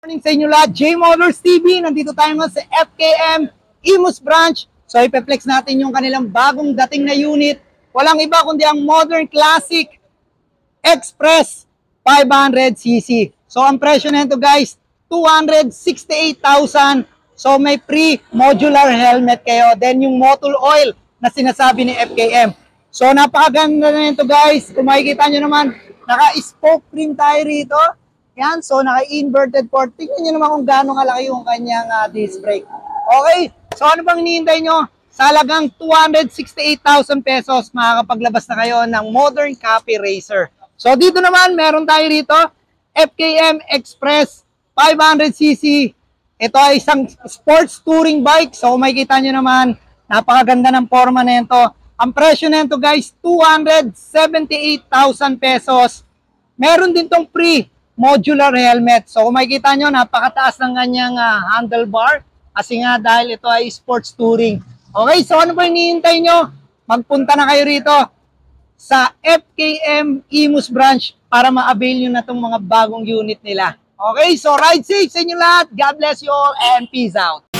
Morning sa inyo lahat, J Motors TV. Nandito tayo nga sa FKM Imus Branch. So ipeplex natin yung kanilang bagong dating na unit. Walang iba kundi ang Modern Classic Express 500cc. So ang presyo nito guys, 268,000. So may pre-modular helmet kayo. Then yung motor oil na sinasabi ni FKM. So napakaganda na nito guys. Kung makikita nyo naman, naka-spoke rim tayo rito. Yan, so naka-inverted port. Tingnan nyo naman kung gaano kalaki yung kanyang disc brake. Okay, so ano bang hinihintay nyo? Sa halagang 268,000 pesos, makakapaglabas na kayo ng Modern Copy Racer. So dito naman, meron tayo rito, FKM Express 500cc. Ito ay isang sports touring bike. So makikita nyo naman, napakaganda ng forma nito. Ang presyo nito guys, 278,000 pesos. Meron din tong modular helmet. So kung makikita nyo, napakataas ng kanyang handlebar. Kasi nga dahil ito ay sports touring. Okay, so ano ba hinihintay nyo? Magpunta na kayo rito sa FKM Imus Branch para ma-avail nyo na itong mga bagong unit nila. Okay, so ride safe sa inyo lahat. God bless you all and peace out.